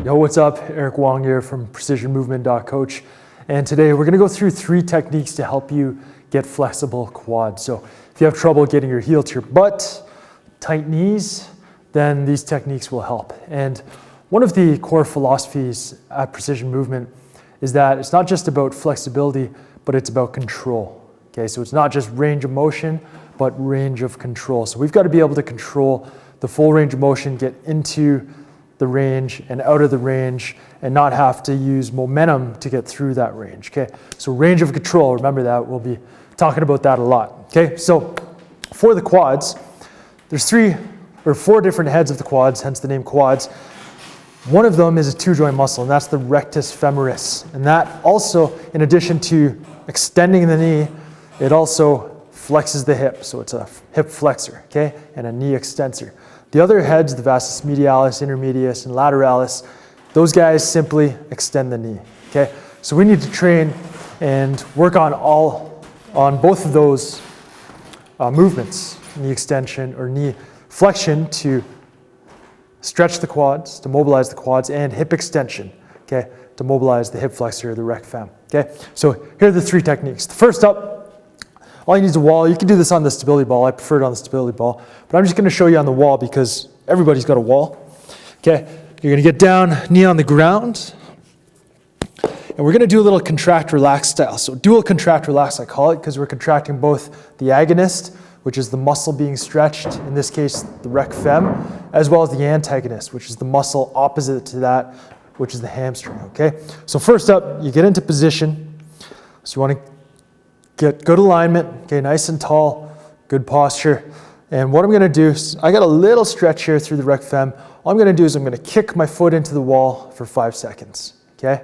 Yo, what's up? Eric Wong here from Movement.coach. And today we're gonna go through 3 techniques to help you get flexible quads. So if you have trouble getting your heel to your butt, tight knees, then these techniques will help. And one of the core philosophies at Precision Movement is that it's not just about flexibility, but it's about control. Okay, so it's not just range of motion, but range of control. So we've got to be able to control the full range of motion, get into the range and out of the range, and not have to use momentum to get through that range. Okay, so range of control, remember that, we'll be talking about that a lot. Okay, so for the quads, there's 3 or 4 different heads of the quads, hence the name quads. One of them is a 2-joint muscle, and that's the rectus femoris. And that also, in addition to extending the knee, it also flexes the hip. So it's a hip flexor, okay, and a knee extensor. The other heads, the vastus medialis, intermedius, and lateralis, those guys simply extend the knee, okay? So we need to train and work on both of those movements, knee extension or knee flexion to stretch the quads, to mobilize the quads, and hip extension, okay, to mobilize the hip flexor, the rec fem, okay? So here are the 3 techniques. The first up, all you need is a wall. You can do this on the stability ball. I prefer it on the stability ball, but I'm just going to show you on the wall because everybody's got a wall. Okay, you're going to get down, knee on the ground, and we're going to do a little contract relax style. So dual contract relax, I call it, because we're contracting both the agonist, which is the muscle being stretched, in this case the rec fem, as well as the antagonist, which is the muscle opposite to that, which is the hamstring. Okay, so first up, you get into position. So you want to get good alignment, okay, nice and tall, good posture. And what I'm gonna do is, I got a little stretch here through the rec fem. All I'm gonna do is I'm gonna kick my foot into the wall for 5 seconds, okay?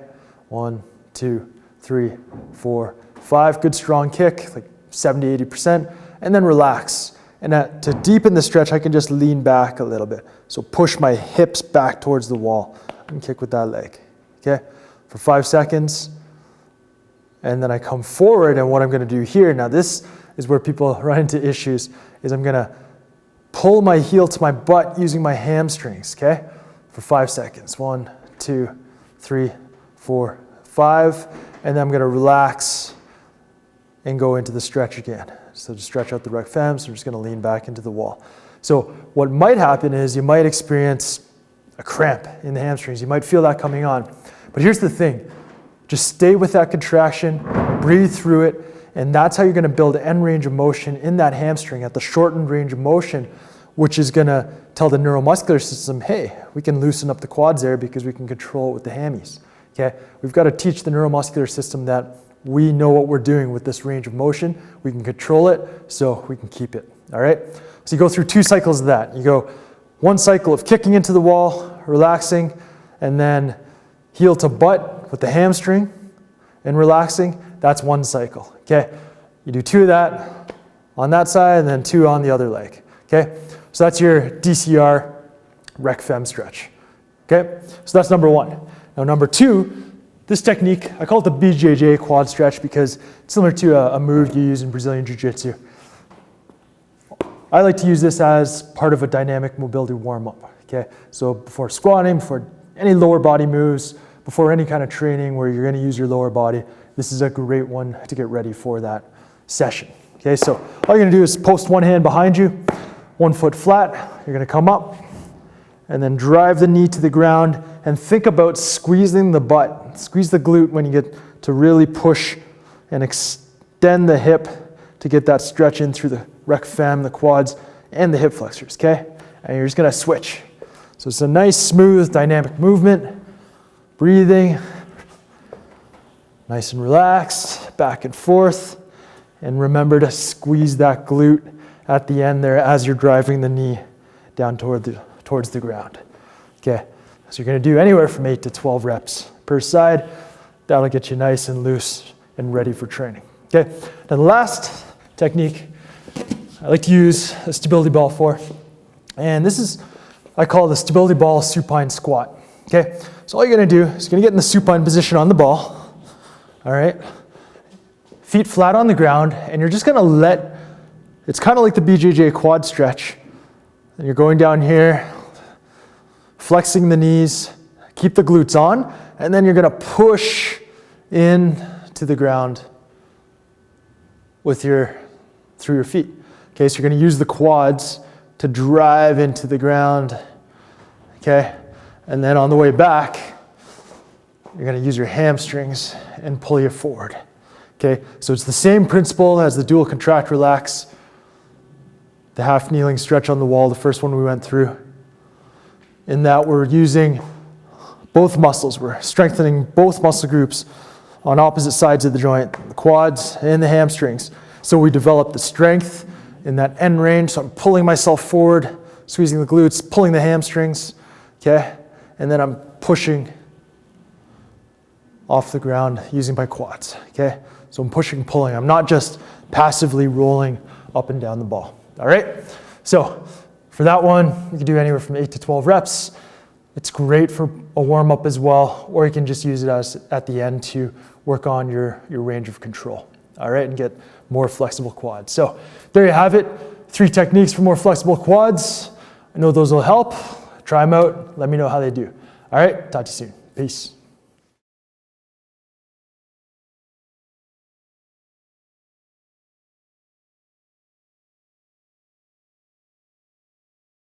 1, 2, 3, 4, 5, good strong kick, like 70, 80%, and then relax. And to deepen the stretch, I can just lean back a little bit. So push my hips back towards the wall and kick with that leg, okay? For 5 seconds. And then I come forward, and what I'm going to do here, now this is where people run into issues, is I'm going to pull my heel to my butt using my hamstrings, okay? For 5 seconds. 1, 2, 3, 4, 5. And then I'm going to relax and go into the stretch again. So to stretch out the rec fem, so I'm just going to lean back into the wall. So what might happen is you might experience a cramp in the hamstrings. You might feel that coming on. But here's the thing. Just stay with that contraction, breathe through it, and that's how you're gonna build end range of motion in that hamstring at the shortened range of motion, which is gonna tell the neuromuscular system, hey, we can loosen up the quads there because we can control it with the hammies, okay? We've gotta teach the neuromuscular system that we know what we're doing with this range of motion, we can control it, so we can keep it, all right? So you go through 2 cycles of that. You go 1 cycle of kicking into the wall, relaxing, and then heel to butt with the hamstring and relaxing. That's 1 cycle, okay? You do 2 of that on that side and then 2 on the other leg, okay? So that's your DCR Rec Fem Stretch, okay? So that's number 1. Now number 2, this technique, I call it the BJJ Quad Stretch because it's similar to a move you use in Brazilian Jiu-Jitsu. I like to use this as part of a dynamic mobility warm-up, okay? So before squatting, before any lower body moves, before any kind of training where you're gonna use your lower body, this is a great one to get ready for that session. Okay, so all you're gonna do is post 1 hand behind you, 1 foot flat, you're gonna come up, and then drive the knee to the ground, and think about squeezing the butt. Squeeze the glute when you get to really push and extend the hip to get that stretch in through the rec fem, the quads, and the hip flexors, okay? And you're just gonna switch. So it's a nice, smooth, dynamic movement. Breathing, nice and relaxed, back and forth. And remember to squeeze that glute at the end there as you're driving the knee down towards the ground. Okay, so you're gonna do anywhere from 8 to 12 reps per side. That'll get you nice and loose and ready for training. Okay, now the last technique I like to use a stability ball for, and this is, I call the stability ball supine squat. Okay, so all you're gonna do is you're gonna get in the supine position on the ball, all right? Feet flat on the ground, and you're just gonna it's kind of like the BJJ Quad Stretch. And you're going down here, flexing the knees, keep the glutes on, and then you're gonna push in to the ground with through your feet. Okay, so you're gonna use the quads to drive into the ground, okay? And then on the way back, you're gonna use your hamstrings and pull you forward, okay? So it's the same principle as the dual contract relax, the half kneeling stretch on the wall, the first one we went through, in that we're using both muscles. We're strengthening both muscle groups on opposite sides of the joint, the quads and the hamstrings. So we develop the strength in that end range. So I'm pulling myself forward, squeezing the glutes, pulling the hamstrings, okay? And then I'm pushing off the ground using my quads, okay? So I'm pushing, pulling. I'm not just passively rolling up and down the ball, all right? So for that one, you can do anywhere from 8 to 12 reps. It's great for a warm-up as well, or you can just use it as at the end to work on your range of control, all right, and get more flexible quads. So there you have it, 3 techniques for more flexible quads. I know those will help. Try them out, let me know how they do. All right, talk to you soon. Peace.